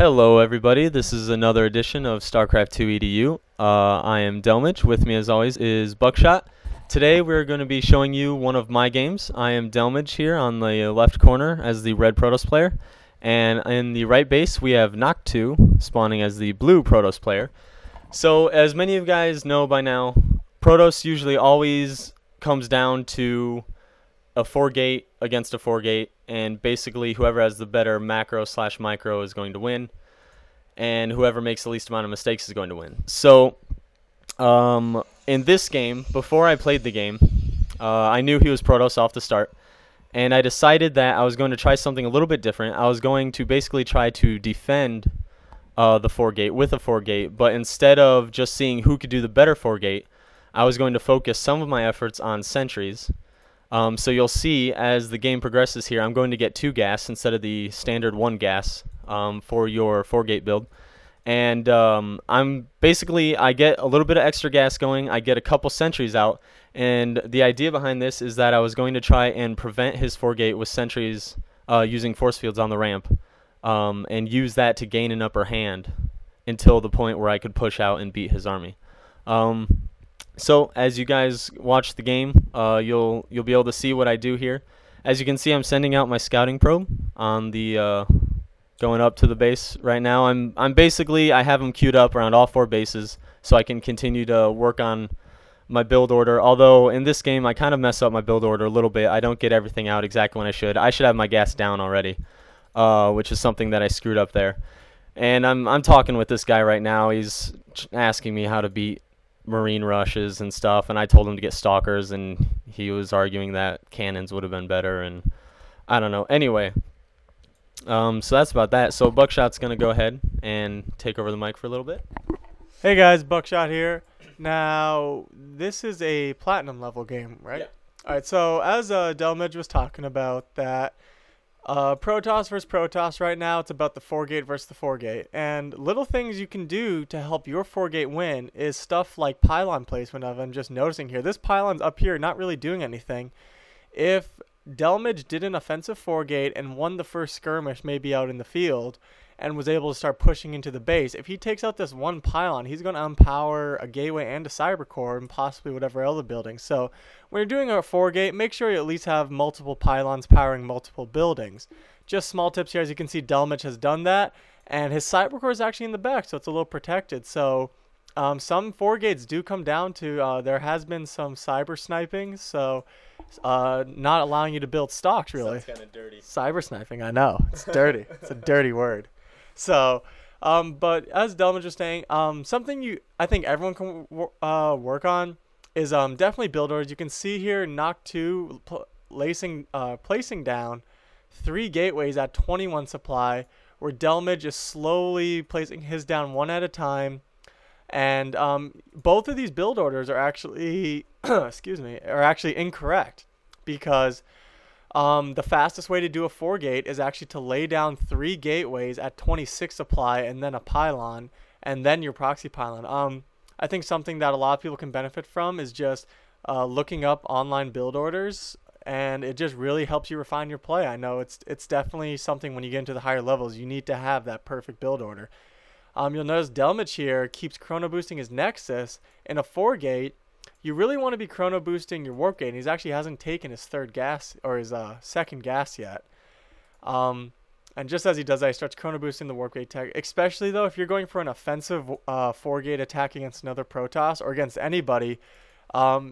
Hello everybody, this is another edition of StarCraft 2 EDU. I am Delmage. With me as always is Buckshot. Today we're going to be showing you one of my games. I am Delmage here on the left corner as the red Protoss player. And in the right base we have Noct2 spawning as the blue Protoss player. So as many of you guys know by now, Protoss usually always comes down to a 4-gate against a 4-gate, and basically whoever has the better macro / micro is going to win, and whoever makes the least amount of mistakes is going to win. So in this game, before I played the game, I knew he was Protoss off the start, and I decided that I was going to try something a little bit different. I was going to basically try to defend the 4-gate with a 4-gate, but instead of just seeing who could do the better 4-gate, I was going to focus some of my efforts on sentries. So you'll see as the game progresses here, I'm going to get 2 gas instead of the standard 1 gas for your 4-gate build. And I get a little bit of extra gas going, I get a couple sentries out, and the idea behind this is that I was going to try and prevent his 4-gate with sentries using force fields on the ramp, and use that to gain an upper hand until the point where I could push out and beat his army. So as you guys watch the game, you'll be able to see what I do here. As you can see, I'm sending out my scouting probe on the going up to the base right now. I have them queued up around all 4 bases so I can continue to work on my build order. Although in this game I kind of mess up my build order a little bit. I don't get everything out exactly when I should. I should have my gas down already, which is something that I screwed up there. And I'm talking with this guy right now. He's asking me how to beat marine rushes and stuff, and I told him to get stalkers, and he was arguing that cannons would have been better, and I don't know. Anyway, so that's about that. So Buckshot's gonna go ahead and take over the mic for a little bit. Hey guys, Buckshot here. Now this is a platinum level game, right? Yeah. Alright, so as Delmage was talking about that Protoss versus Protoss right now, it's about the 4-gate versus the 4-gate. And little things you can do to help your 4-gate win is stuff like pylon placement. I'm just noticing here. This pylon's up here not really doing anything. If Delmage did an offensive 4-gate and won the first skirmish maybe out in the field and was able to start pushing into the base, if he takes out this one pylon, he's going to empower a gateway and a cyber core and possibly whatever other building. So when you're doing a 4-gate, make sure you at least have multiple pylons powering multiple buildings. Just small tips here. As you can see, Delmage has done that, and his cyber core is actually in the back, so it's a little protected. So some 4-gates do come down to there has been some cyber sniping, so not allowing you to build stocks, really. Sounds kind of dirty. Cyber sniping, I know. It's dirty. It's a dirty word. So, but as Delmage was saying, something I think everyone can work on is definitely build orders. You can see here Noct2 placing down 3 gateways at 21 supply, where Delmage is slowly placing his down 1 at a time. And both of these build orders are actually, are actually incorrect, because the fastest way to do a 4-gate is actually to lay down 3 gateways at 26 supply and then a pylon and then your proxy pylon. I think something that a lot of people can benefit from is just looking up online build orders, and it just really helps you refine your play. I know it's definitely something when you get into the higher levels, you need to have that perfect build order. You'll notice Delmage here keeps chrono boosting his Nexus. In a 4-gate, you really want to be chrono boosting your warp gate, and he actually hasn't taken his 3rd gas or his 2nd gas yet. And just as he does that, he starts chrono boosting the warp gate tech. Especially though, if you're going for an offensive 4-gate attack against another Protoss or against anybody,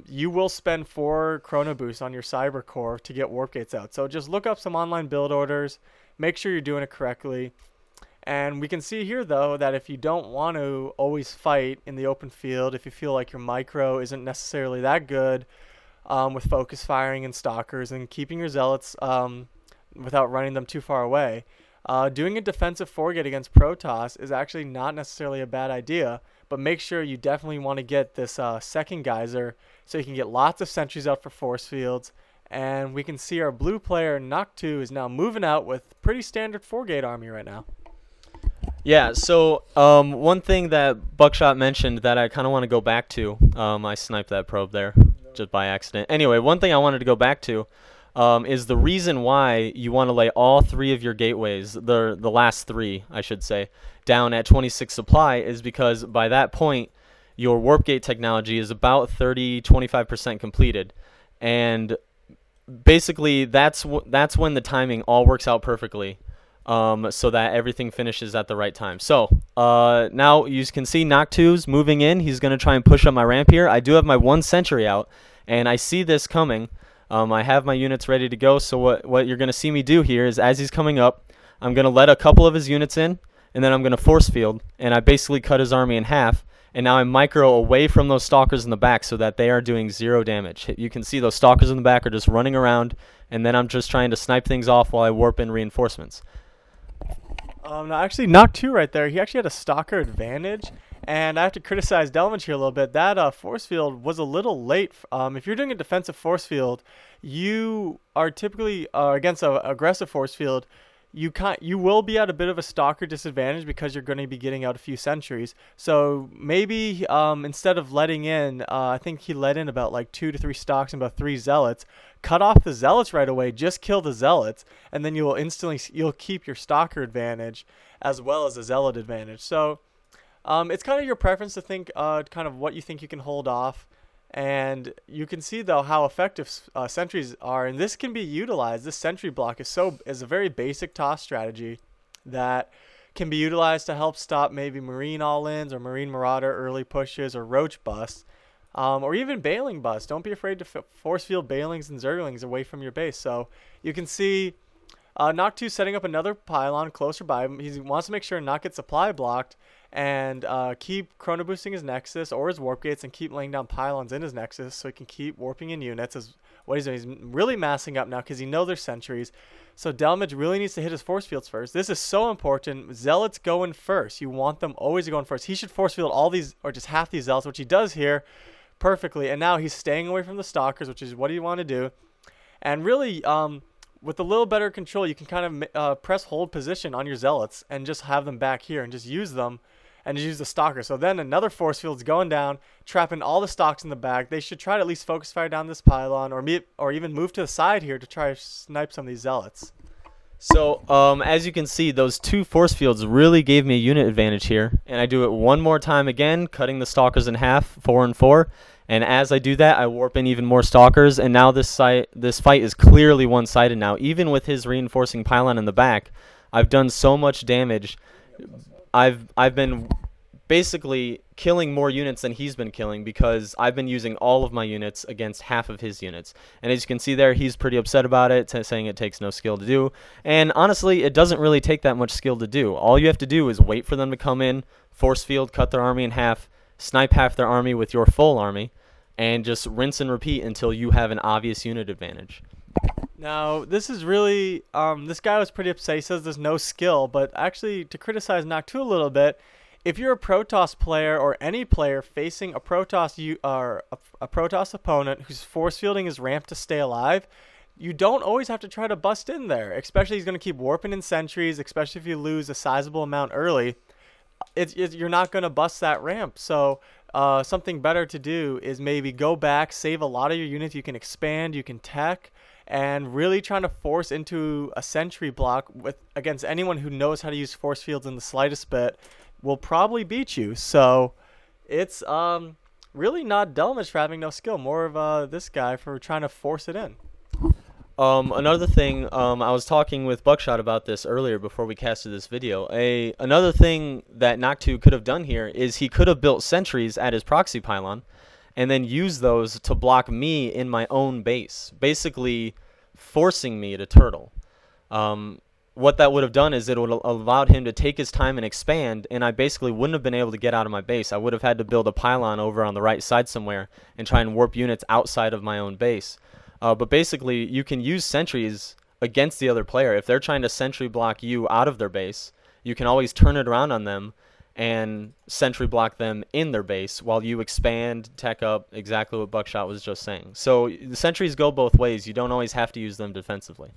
you will spend 4 chrono boosts on your cyber core to get warp gates out. So just look up some online build orders, make sure you're doing it correctly. And we can see here, though, that if you don't want to always fight in the open field, if you feel like your micro isn't necessarily that good with focus firing and stalkers and keeping your zealots without running them too far away, doing a defensive 4-gate against Protoss is actually not necessarily a bad idea. But make sure you definitely want to get this 2nd geyser so you can get lots of sentries out for force fields. And we can see our blue player, Noct2, is now moving out with pretty standard 4-gate army right now. Yeah, so one thing that Buckshot mentioned that I kind of want to go back to, I sniped that probe there just by accident. Anyway, one thing I wanted to go back to is the reason why you want to lay all three of your gateways, the last three, I should say, down at 26 supply, is because by that point, your warp gate technology is about 25% completed. And basically, that's when the timing all works out perfectly, so that everything finishes at the right time. So now you can see Noctu's moving in. He's going to try and push up my ramp here. I do have my one sentry out, and I see this coming. I have my units ready to go, so what you're going to see me do here is as he's coming up, I'm going to let a couple of his units in, and then I'm going to force field, and I basically cut his army in half, and now I'm micro away from those stalkers in the back so that they are doing 0 damage. You can see those stalkers in the back are just running around, and then I'm just trying to snipe things off while I warp in reinforcements. No, actually, Noctu right there, he actually had a stalker advantage. And I have to criticize Delmage here a little bit. That force field was a little late. If you're doing a defensive force field, you are typically against an aggressive force field. You will be at a bit of a stalker disadvantage because you're going to be getting out a few sentries. So maybe instead of letting in, I think he let in about like 2 to 3 stalks and about 3 zealots. Cut off the zealots right away. Just kill the zealots, and then you'll keep your stalker advantage as well as a zealot advantage. So. It's kind of your preference to think kind of what you think you can hold off. And you can see, though, how effective sentries are. And this can be utilized. This sentry block is a very basic toss strategy that can be utilized to help stop maybe Marine all-ins or Marine Marauder early pushes or Roach busts. Or even Bailing busts. Don't be afraid to force field Bailings and Zerglings away from your base. So you can see Noctu setting up another pylon closer by. He wants to make sure not get supply blocked and keep chrono boosting his nexus or his warp gates and keep laying down pylons in his nexus so he can keep warping in units. Is what he's doing. He's really massing up now because he knows there's sentries. So Delmage really needs to hit his force fields first. This is so important. Zealots go in first. You want them always to go in first. He should force field all these or just half these zealots, which he does here perfectly. And now he's staying away from the stalkers, which is what you want to do. And really, with a little better control, you can kind of press hold position on your zealots and just have them back here and just use them and just use the stalker. So then another force field's going down, trapping all the stalks in the back. They should try to at least focus fire down this pylon or even move to the side here to try to snipe some of these zealots. So as you can see, those 2 force fields really gave me a unit advantage here. And I do it one more time again, cutting the stalkers in half, 4 and 4. And as I do that, I warp in even more stalkers, and now this fight is clearly one-sided now. Even with his reinforcing pylon in the back, I've done so much damage. I've been basically killing more units than he's been killing because I've been using all of my units against half of his units. And as you can see there, he's pretty upset about it, saying it takes no skill to do. And honestly, it doesn't really take that much skill to do. All you have to do is wait for them to come in, force field, cut their army in half, snipe half their army with your full army, and just rinse and repeat until you have an obvious unit advantage. Now, this is really, this guy was pretty upset. He says there's no skill, but actually, to criticize Noctu a little bit, if you're a Protoss player or any player facing a Protoss a Protoss opponent who's force fielding his ramp to stay alive, you don't always have to try to bust in there. Especially he's going to keep warping in sentries, especially if you lose a sizable amount early. You're not going to bust that ramp. So something better to do is maybe go back, save a lot of your units. You can expand, you can tech, and really trying to force into a sentry block against anyone who knows how to use force fields in the slightest bit will probably beat you. So it's really not Delmage for having no skill, more of this guy for trying to force it in. Another thing, I was talking with Buckshot about this earlier before we casted this video. Another thing that Noctu could have done here is he could have built sentries at his proxy pylon and then use those to block me in my own base, basically forcing me to turtle. What that would have done is it would have allowed him to take his time and expand, and I basically wouldn't have been able to get out of my base. I would have had to build a pylon over on the right side somewhere and try and warp units outside of my own base. But basically, you can use sentries against the other player. If they're trying to sentry block you out of their base, you can always turn it around on them and sentry block them in their base while you expand, tech up, exactly what Buckshot was just saying. So the sentries go both ways. You don't always have to use them defensively.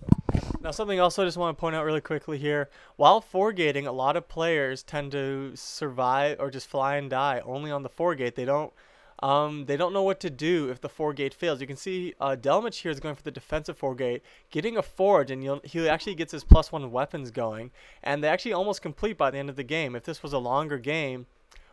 Now, something else I just want to point out really quickly here. While four-gating, a lot of players tend to survive or just fly and die only on the four-gate. They don't They don't know what to do if the 4-gate fails. You can see Delmich here is going for the defensive 4-gate, getting a forge, and he actually gets his +1 weapons going, and they actually almost complete by the end of the game. If this was a longer game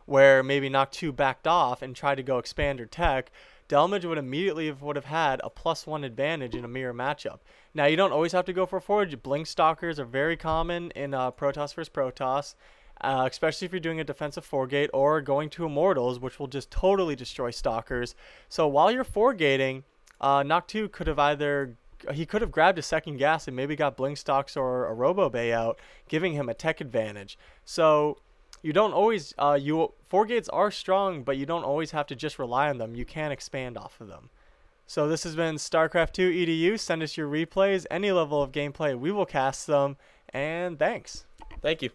where maybe Knock 2 backed off and tried to go expand or tech, Delmage would have had a +1 advantage in a mirror matchup. Now, you don't always have to go for forge. Blink Stalkers are very common in Protoss versus Protoss, especially if you're doing a defensive 4-gate or going to Immortals, which will just totally destroy Stalkers. So while you're 4-gating, Knock 2 could have grabbed a second gas and maybe got Blink Stalks or a Robo Bay out, giving him a tech advantage. So you don't always 4-gates are strong, but you don't always have to just rely on them. You can expand off of them. So this has been StarCraft 2 EDU. Send us your replays, any level of gameplay. We will cast them, and thanks. Thank you.